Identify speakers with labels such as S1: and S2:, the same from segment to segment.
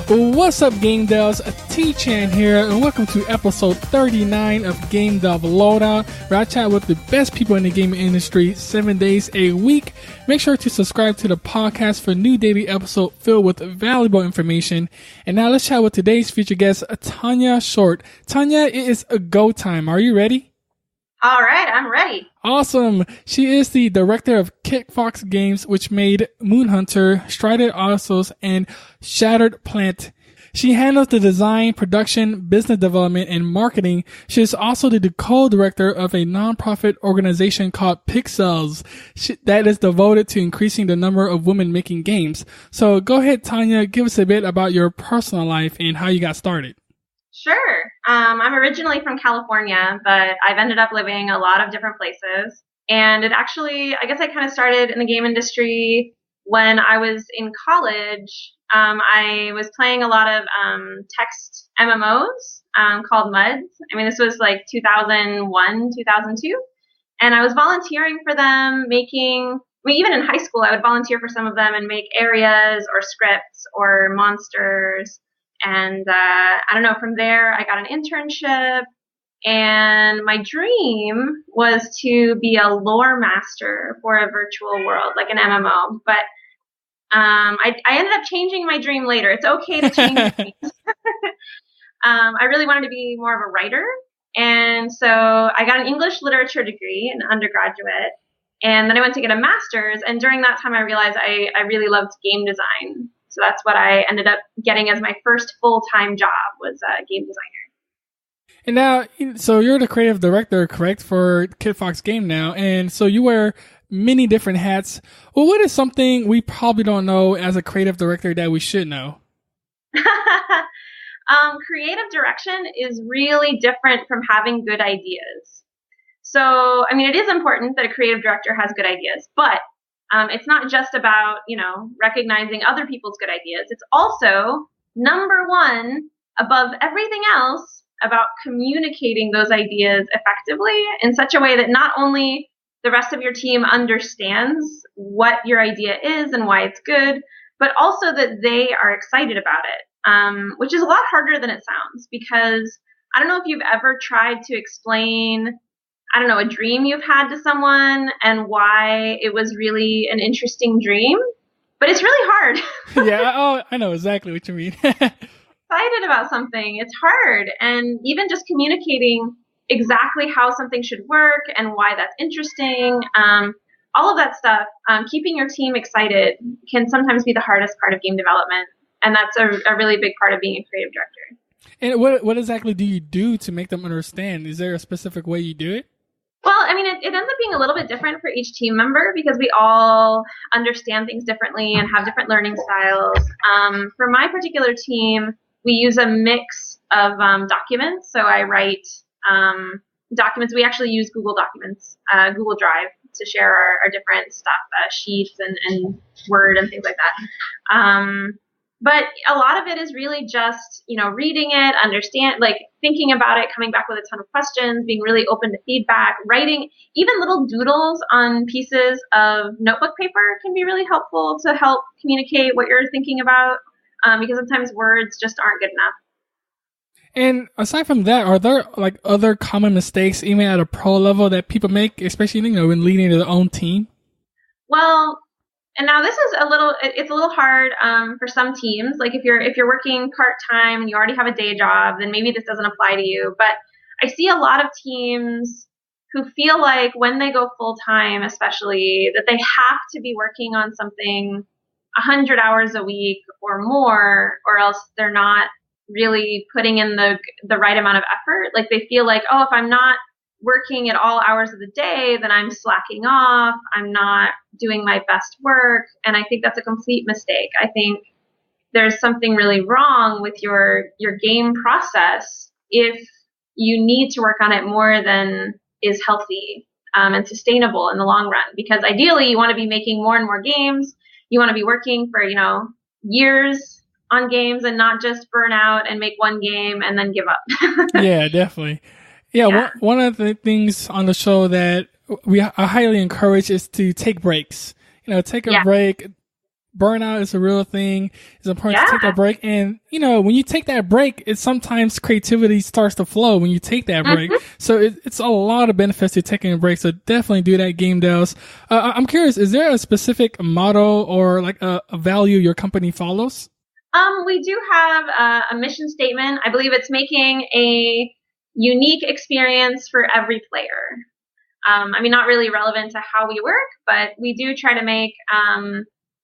S1: What's up, Game Devs? T-Chan here, and welcome to episode 39 of Game Dev Lowdown, where I chat with the best people in the gaming industry 7 days a week. Make sure to subscribe to the podcast for a new daily episode filled with valuable information. And now let's chat with today's featured guest, Tanya Short. Tanya, it is a go time. Are you ready?
S2: All right, I'm ready.
S1: Awesome. She is the director of Kitfox Games, which made Moonhunter, Shrouded Isle, and Shattered Plant. She handles the design, production, business development, and marketing. She is also the co-director of a nonprofit organization called Pixels that is devoted to increasing the number of women making games. So go ahead, Tanya, give us a bit about your personal life and how you got started.
S2: Sure. I'm originally from California, but I've ended up living a lot of different places. And it actually, I guess I kind of started in the game industry when I was in college. I was playing a lot of text MMOs called MUDs. I mean, this was like 2001, 2002. And I was volunteering for them, even in high school, I would volunteer for some of them and make areas or scripts or monsters. And I don't know, from there I got an internship, and my dream was to be a lore master for a virtual world, like an MMO. But I ended up changing my dream later. It's okay to change things. I really wanted to be more of a writer, and so I got an English literature degree, an undergraduate, and then I went to get a master's, and during that time I realized I really loved game design. So that's what I ended up getting as my first full-time job, was a game designer.
S1: And now, so you're the creative director, correct, for Kitfox Game now. And so you wear many different hats. Well, what is something we probably don't know as a creative director that we should know?
S2: Creative direction is really different from having good ideas. So, I mean, it is important that a creative director has good ideas, but it's not just about, recognizing other people's good ideas. It's also, number one, above everything else, about communicating those ideas effectively in such a way that not only the rest of your team understands what your idea is and why it's good, but also that they are excited about it, which is a lot harder than it sounds, because I don't know if you've ever tried to explain a dream you've had to someone and why it was really an interesting dream, but it's really hard.
S1: Yeah, I know exactly what you mean.
S2: Excited about something, it's hard. And even just communicating exactly how something should work and why that's interesting, all of that stuff, keeping your team excited can sometimes be the hardest part of game development. And that's a really big part of being a creative director.
S1: And what exactly do you do to make them understand? Is there a specific way you do it?
S2: Well, I mean, it ends up being a little bit different for each team member because we all understand things differently and have different learning styles. For my particular team, we use a mix of documents. So I write documents. We actually use Google Documents, Google Drive, to share our different stuff, sheets and Word and things like that. But a lot of it is really just, reading it, thinking about it, coming back with a ton of questions, being really open to feedback, writing even little doodles on pieces of notebook paper can be really helpful to help communicate what you're thinking about, because sometimes words just aren't good enough.
S1: And aside from that, are there other common mistakes, even at a pro level, that people make, especially when leading their own team?
S2: Well, and now this is it's a little hard for some teams. Like if you're working part-time and you already have a day job, then maybe this doesn't apply to you. But I see a lot of teams who feel like when they go full-time, especially, that they have to be working on something 100 hours a week or more, or else they're not really putting in the right amount of effort. Like they feel like, if I'm not working at all hours of the day, then I'm slacking off. I'm not doing my best work. And I think that's a complete mistake. I think there's something really wrong with your game process if you need to work on it more than is healthy and sustainable in the long run. Because ideally, you want to be making more and more games. You want to be working for, years on games and not burn out and make one game and then give up.
S1: Yeah, definitely. Yeah. One of the things on the show that I highly encourage is to take breaks. Take a break. burnout is a real thing. It's important to take
S2: Yeah.
S1: that break. And, when you take that break, it's sometimes creativity starts to flow when you take that break.
S2: Mm-hmm.
S1: So it's a lot of benefits to taking a break. So definitely do that, Game Dells. I'm curious, is there a specific motto or like a value your company follows?
S2: We do have a mission statement. I believe it's making a unique experience for every player. Not really relevant to how we work, but we do try to make,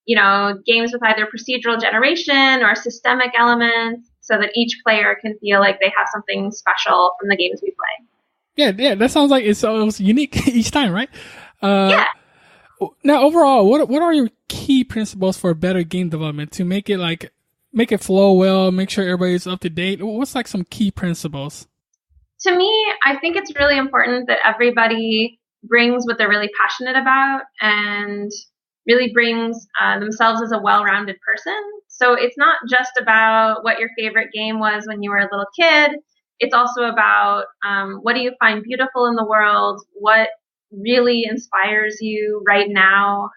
S2: games with either procedural generation or systemic elements so that each player can feel like they have something special from the games we play.
S1: Yeah, that sounds like it's unique each time, right?
S2: Yeah.
S1: Now, overall, what are your key principles for better game development to make it flow well, make sure everybody's up to date? What's like some key principles?
S2: To me, I think it's really important that everybody brings what they're really passionate about and really brings themselves as a well-rounded person. So it's not just about what your favorite game was when you were a little kid. It's also about what do you find beautiful in the world, what really inspires you right now,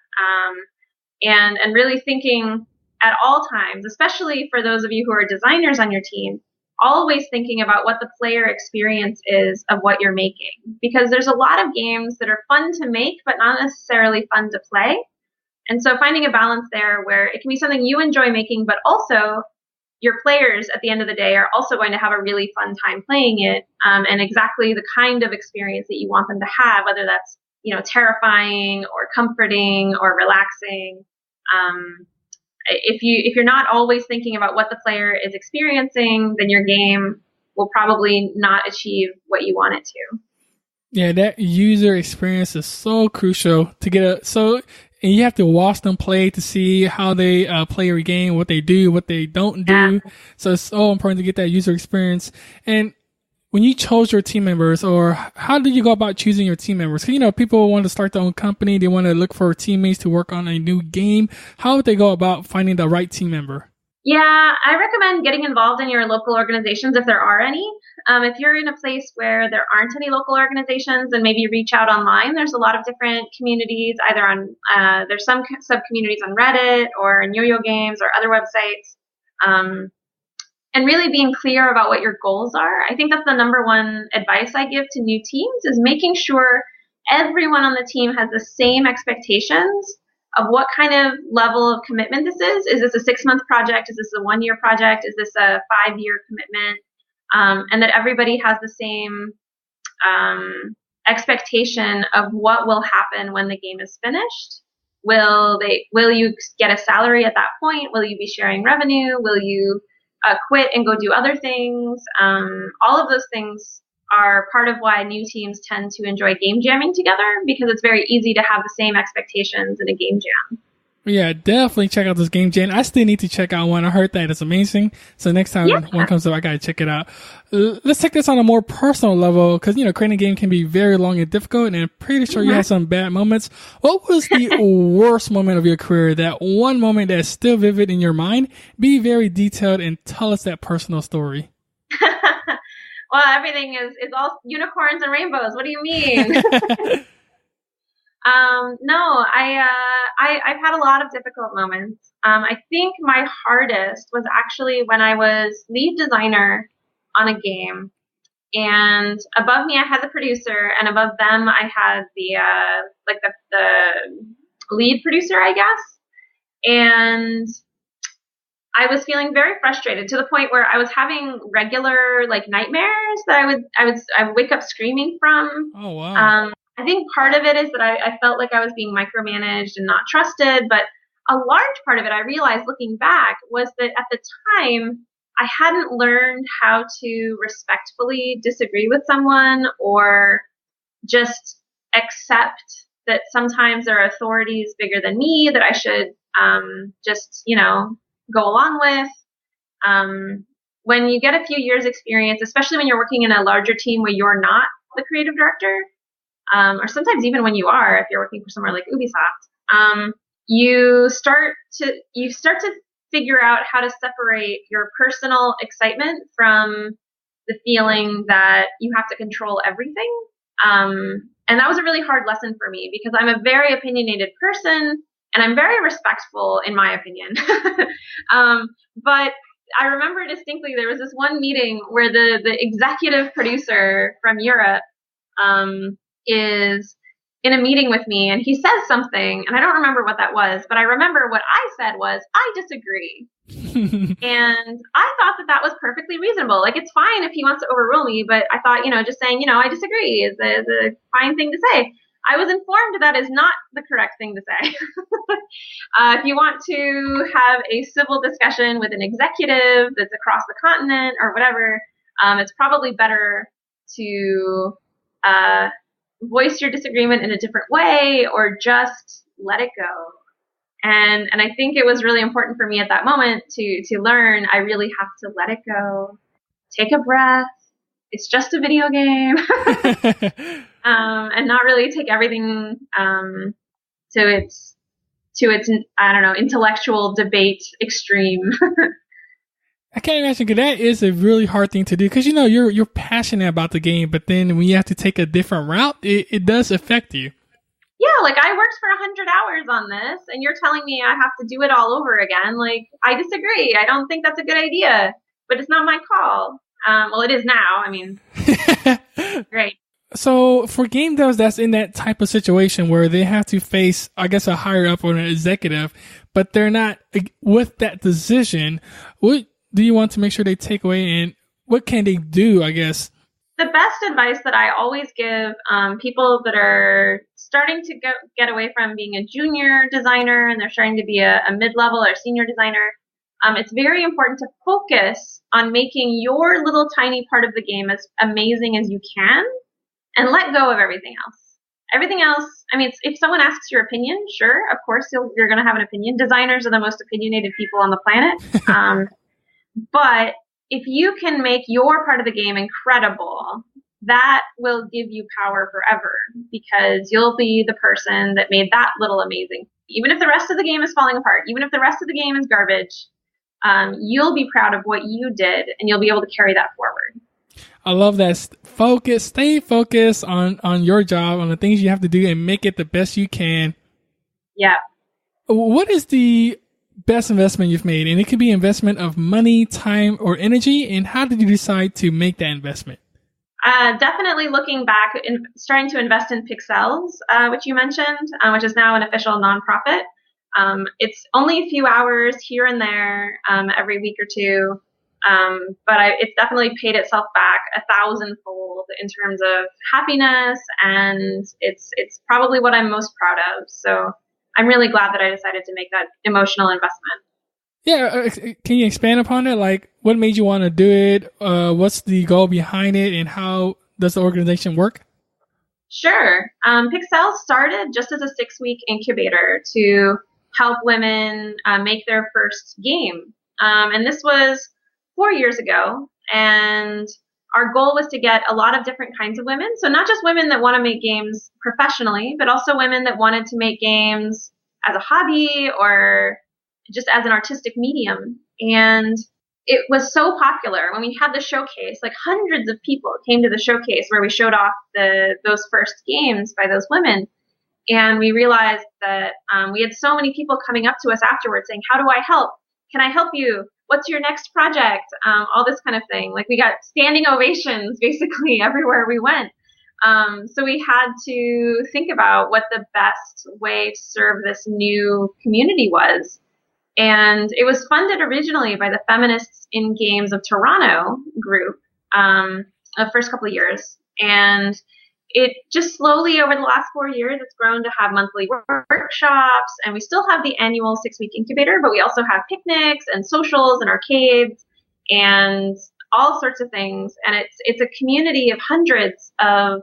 S2: and really thinking at all times, especially for those of you who are designers on your team, always thinking about what the player experience is of what you're making. Because there's a lot of games that are fun to make, but not necessarily fun to play. And so finding a balance there where it can be something you enjoy making, but also your players at the end of the day are also going to have a really fun time playing it, and exactly the kind of experience that you want them to have, whether that's terrifying or comforting or relaxing. If you're not always thinking about what the player is experiencing, then your game will probably not achieve what you want it to.
S1: Yeah, that user experience is so crucial to get and you have to watch them play to see how they play your game, what they do, what they don't do.
S2: Yeah.
S1: So it's so important to get that user experience. And when you chose your team members, or how did you go about choosing your team members? Because, people want to start their own company. They want to look for teammates to work on a new game. How would they go about finding the right team member?
S2: Yeah, I recommend getting involved in your local organizations if there are any. If you're in a place where there aren't any local organizations, then maybe reach out online. There's a lot of different communities, either on, there's some sub communities on Reddit or in Yo-Yo Games or other websites. And really being clear about what your goals are. I think that's the number one advice I give to new teams is making sure everyone on the team has the same expectations of what kind of level of commitment this is. Is this a 6-month project? Is this a 1-year project? Is this a 5-year commitment? And that everybody has the same expectation of what will happen when the game is finished. Will you get a salary at that point? Will you be sharing revenue? Will you quit and go do other things? All of those things are part of why new teams tend to enjoy game jamming together, because it's very easy to have the same expectations in a game jam.
S1: Yeah, definitely check out this game jam. I still need to check out one. I heard that it's amazing. So next time one comes up, I gotta check it out. Let's take this on a more personal level, because creating a game can be very long and difficult, and I'm pretty sure you had some bad moments. What was the worst moment of your career? That one moment that's still vivid in your mind? Be very detailed and tell us that personal story.
S2: Well, everything is all unicorns and rainbows. What do you mean? No, I've had a lot of difficult moments. I think my hardest was actually when I was lead designer on a game, and above me I had the producer, and above them I had the lead producer, I guess. And I was feeling very frustrated to the point where I was having regular nightmares that I would wake up screaming from.
S1: Oh, wow.
S2: I think part of it is that I felt like I was being micromanaged and not trusted, but a large part of it, I realized looking back, was that at the time I hadn't learned how to respectfully disagree with someone, or just accept that sometimes there are authorities bigger than me that I should just go along with. When you get a few years experience, especially when you're working in a larger team where you're not the creative director, or sometimes even when you are, if you're working for somewhere like Ubisoft, you start to figure out how to separate your personal excitement from the feeling that you have to control everything. And that was a really hard lesson for me, because I'm a very opinionated person, and I'm very respectful in my opinion. But I remember distinctly there was this one meeting where the executive producer from Europe is in a meeting with me, and he says something, and I don't remember what that was, but I remember what I said was, I disagree. And I thought that was perfectly reasonable. Like, it's fine if he wants to overrule me, but I thought, just saying, I disagree is a fine thing to say. I was informed that is not the correct thing to say. If you want to have a civil discussion with an executive that's across the continent or whatever, it's probably better to voice your disagreement in a different way or just let it go. And I think it was really important for me at that moment to learn I really have to let it go, take a breath. It's just a video game. And not really take everything to its I don't know, intellectual debate extreme.
S1: I can't imagine, because that is a really hard thing to do, because you're passionate about the game, but then when you have to take a different route, it does affect you.
S2: Yeah, like I worked for 100 hours on this, and you're telling me I have to do it all over again. Like, I disagree. I don't think that's a good idea, but it's not my call. Well, it is now. I mean, great.
S1: So for game devs that's in that type of situation where they have to face, I guess, a higher up or an executive, but they're not with that decision, what do you want to make sure they take away, and what can they do, I guess?
S2: The best advice that I always give people that are starting to get away from being a junior designer and they're starting to be a mid-level or senior designer, it's very important to focus on making your little tiny part of the game as amazing as you can and let go of everything else. Everything else, I mean, if someone asks your opinion, sure, of course you're going to have an opinion. Designers are the most opinionated people on the planet. But if you can make your part of the game incredible, that will give you power forever, because you'll be the person that made that little amazing. Even if the rest of the game is falling apart, even if the rest of the game is garbage, you'll be proud of what you did, and you'll be able to carry that forward.
S1: I love that. Stay focused on your job, on the things you have to do, and make it the best you can.
S2: Yeah.
S1: What is the best investment you've made? And it could be investment of money, time, or energy. And how did you decide to make that investment?
S2: Definitely looking back and starting to invest in Pixels, which you mentioned, which is now an official nonprofit. It's only a few hours here and there every week or two. But it's definitely paid itself back 1,000-fold in terms of happiness, and it's probably what I'm most proud of. So I'm really glad that I decided to make that emotional investment.
S1: Yeah, can you expand upon it? Like, what made you want to do it? What's the goal behind it, and how does the organization work?
S2: Sure. Pixel started just as a 6-week incubator to help women make their first game. And this was 4 years ago, and our goal was to get a lot of different kinds of women. So not just women that want to make games professionally, but also women that wanted to make games as a hobby or just as an artistic medium. And it was so popular when we had the showcase. Like, hundreds of people came to the showcase where we showed off those first games by those women. And we realized that we had so many people coming up to us afterwards saying, how do I help? Can I help you? What's your next project? All this kind of thing. Like, we got standing ovations basically everywhere we went. So we had to think about what the best way to serve this new community was. And it was funded originally by the Feminists in Games of Toronto group the first couple of years. And it just slowly over the last 4 years, it's grown to have monthly workshops, and we still have the annual 6-week incubator, but we also have picnics and socials and arcades and all sorts of things. And it's a community of hundreds of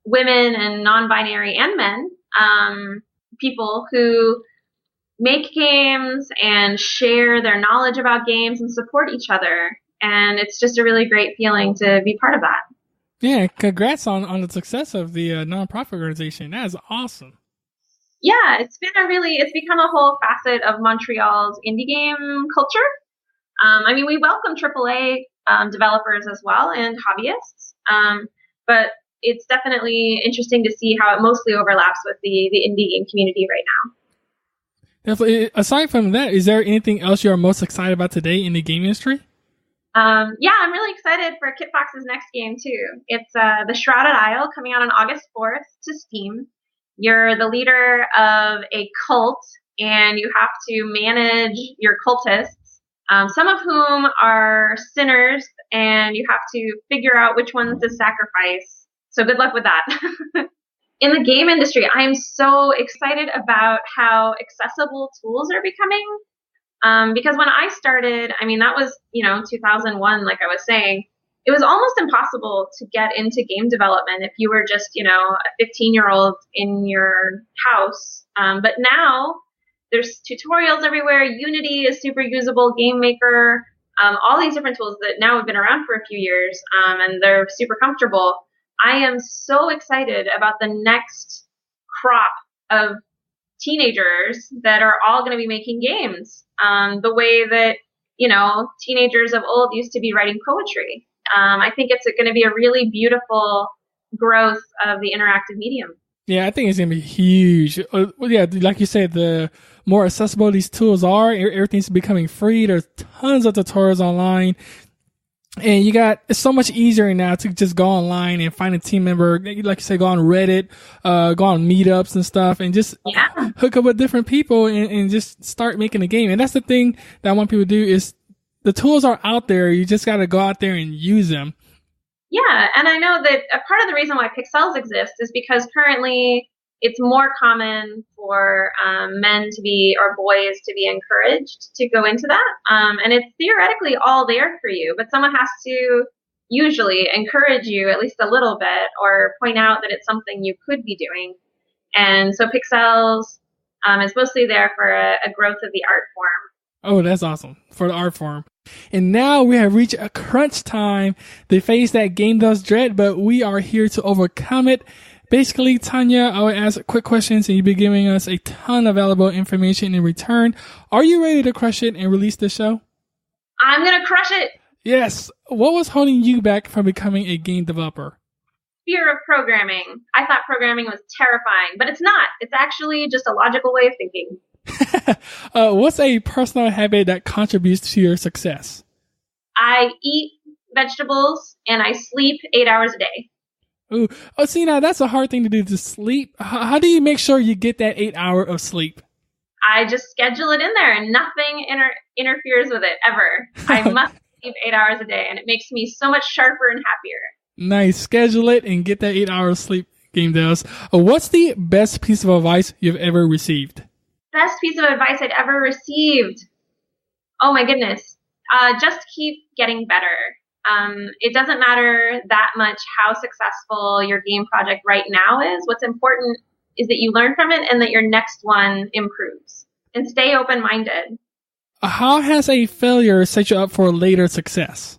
S2: women and non-binary and men, people who make games and share their knowledge about games and support each other. And it's just a really great feeling to be part of that.
S1: Yeah, congrats on the success of the nonprofit organization. That is awesome.
S2: Yeah, it's become a whole facet of Montreal's indie game culture. I mean, we welcome AAA developers as well and hobbyists, but it's definitely interesting to see how it mostly overlaps with the indie game community right now.
S1: Definitely. Aside from that, is there anything else you are most excited about today in the game industry?
S2: Yeah, I'm really excited for Kitfox's next game too. It's the Shrouded Isle coming out on August 4th to Steam. You're the leader of a cult, and you have to manage your cultists, some of whom are sinners, and you have to figure out which ones to sacrifice. So good luck with that. In the game industry, I'm so excited about how accessible tools are becoming. Because when I started, I mean, that was, 2001, like I was saying, it was almost impossible to get into game development if you were just, a 15-year-old in your house. But now there's tutorials everywhere. Unity is super usable, Game Maker, all these different tools that now have been around for a few years, and they're super comfortable. I am so excited about the next crop of teenagers that are all going to be making games, the way that, teenagers of old used to be writing poetry. I think it's going to be a really beautiful growth of the interactive medium.
S1: Yeah, I think it's going to be huge. Yeah, like you said, the more accessible these tools are, everything's becoming free. There's tons of tutorials online. And it's so much easier now to just go online and find a team member, like you say, go on Reddit, go on meetups and stuff, and just hook up with different people and just start making a game. And that's the thing that I want people to do is the tools are out there. You just got to go out there and use them.
S2: Yeah. And I know that a part of the reason why Pixels exists is because currently it's more common for men to be, or boys to be encouraged to go into that. And it's theoretically all there for you, but someone has to usually encourage you at least a little bit or point out that it's something you could be doing. And so Pixels is mostly there for a growth of the art form.
S1: Oh, that's awesome. For the art form. And now we have reached a crunch time, the phase that game does dread, but we are here to overcome it. Basically, Tanya, I will ask quick questions and you'll be giving us a ton of valuable information in return. Are you ready to crush it and release the show?
S2: I'm going to crush it.
S1: Yes. What was holding you back from becoming a game developer?
S2: Fear of programming. I thought programming was terrifying, but it's not. It's actually just a logical way of thinking.
S1: What's a personal habit that contributes to your success?
S2: I eat vegetables and I sleep 8 hours a day.
S1: Ooh. Oh, see, now that's a hard thing to do, to sleep. How do you make sure you get that 8 hour of sleep?
S2: I just schedule it in there and nothing interferes with it ever. I must sleep 8 hours a day and it makes me so much sharper and happier.
S1: Nice. Schedule it and get that 8 hours sleep, Game does. What's the best piece of advice you've ever received?
S2: Best piece of advice I'd ever received. Oh my goodness. Just keep getting better. It doesn't matter that much how successful your game project right now is. What's important is that you learn from it and that your next one improves. And stay open-minded.
S1: How has a failure set you up for later success?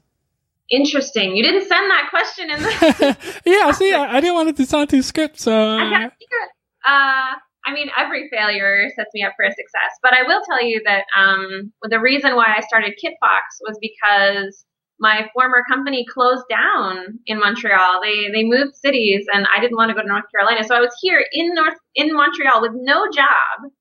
S2: Interesting. You didn't send that question in the...
S1: Yeah, see, I didn't want it to sound too script, so...
S2: I got it. I mean, every failure sets me up for a success. But I will tell you that the reason why I started Kitfox was because my former company closed down in Montreal. They moved cities, and I didn't want to go to North Carolina. So I was here in Montreal with no job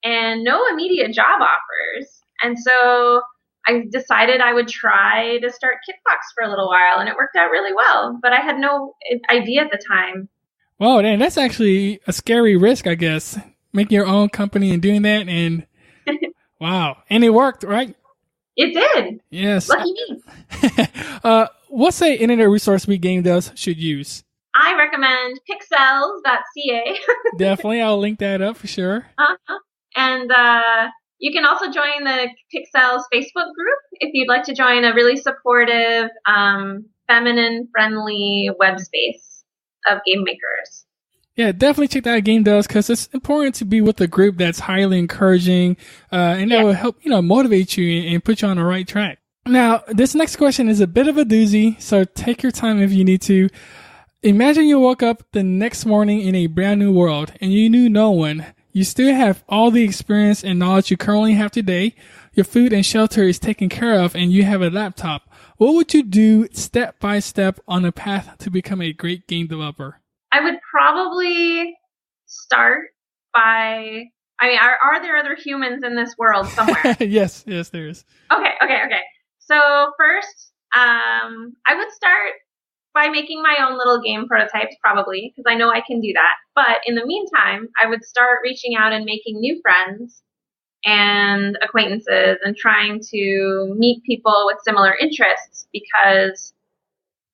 S2: and no immediate job offers. And so I decided I would try to start Kitfox for a little while, and it worked out really well. But I had no idea at the time.
S1: Whoa, Dan, that's actually a scary risk, I guess. Making your own company and doing that, and wow. And it worked, right?
S2: It did.
S1: Yes.
S2: Lucky me.
S1: What's an internet resource we game does should use?
S2: I recommend pixels.ca.
S1: Definitely. I'll link that up for sure.
S2: And you can also join the Pixels Facebook group if you'd like to join a really supportive, feminine-friendly web space of game makers.
S1: Yeah, definitely check that out, Game Does, because it's important to be with a group that's highly encouraging, and that will help, motivate you and put you on the right track. Now, this next question is a bit of a doozy, so take your time if you need to. Imagine you woke up the next morning in a brand new world, and you knew no one. You still have all the experience and knowledge you currently have today. Your food and shelter is taken care of, and you have a laptop. What would you do step by step on a path to become a great game developer?
S2: I would probably start by I mean, are there other humans in this world somewhere?
S1: Yes, there is.
S2: Okay. So first, I would start by making my own little game prototypes, probably, because I know I can do that. But in the meantime, I would start reaching out and making new friends and acquaintances and trying to meet people with similar interests, because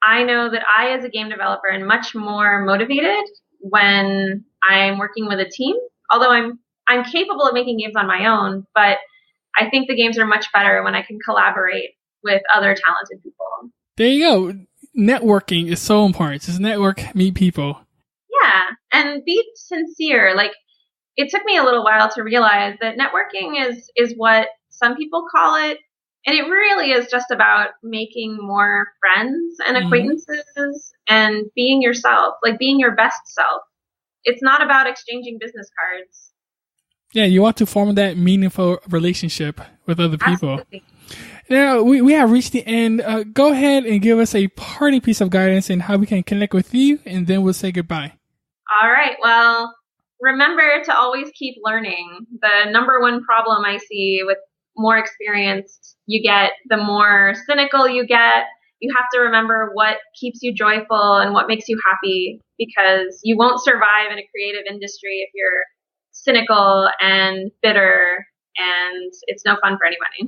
S2: I know that I, as a game developer, am much more motivated when I'm working with a team. Although I'm capable of making games on my own, but I think the games are much better when I can collaborate with other talented people.
S1: There you go. Networking is so important. Just network, meet people.
S2: Yeah, and be sincere. Like, it took me a little while to realize that networking is what some people call it, and it really is just about making more friends and acquaintances and being yourself, like being your best self. It's not about exchanging business cards.
S1: Yeah, you want to form that meaningful relationship with other people.
S2: Absolutely.
S1: Now, we have reached the end. Go ahead and give us a parting piece of guidance in how we can connect with you, and then we'll say goodbye.
S2: All right. Well, remember to always keep learning. The number one problem I see with more experience you get, the more cynical you get. You have to remember what keeps you joyful and what makes you happy, because you won't survive in a creative industry if you're cynical and bitter, and it's no fun for anybody.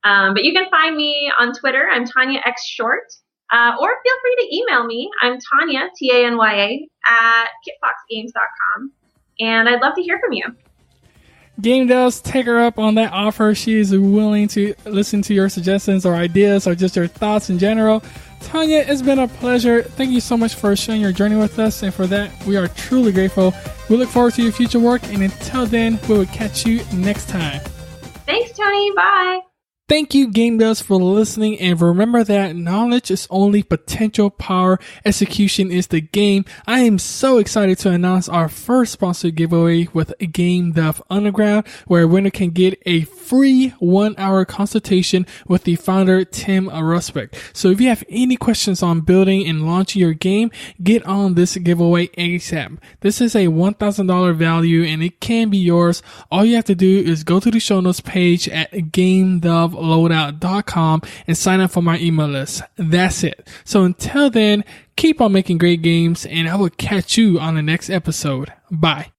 S2: But you can find me on Twitter. I'm Tanya X Short. Or feel free to email me. I'm Tanya, Tanya, at kitfoxgames.com. And I'd love to hear from you.
S1: Game Devs, take her up on that offer. She is willing to listen to your suggestions or ideas or just your thoughts in general. Tanya, it's been a pleasure. Thank you so much for sharing your journey with us. And for that, we are truly grateful. We look forward to your future work. And until then, we will catch you next time.
S2: Thanks, Tony. Bye.
S1: Thank you, Game Devs, for listening, and remember that knowledge is only potential power. Execution is the game. I am so excited to announce our first sponsored giveaway with Game Dev Underground, where a winner can get a free 1-hour consultation with the founder, Tim Rusbeck. So if you have any questions on building and launching your game, get on this giveaway ASAP. This is a $1,000 value, and it can be yours. All you have to do is go to the show notes page at GameDevLoadout.com and sign up for my email list. That's it. So until then, keep on making great games, and I will catch you on the next episode. Bye.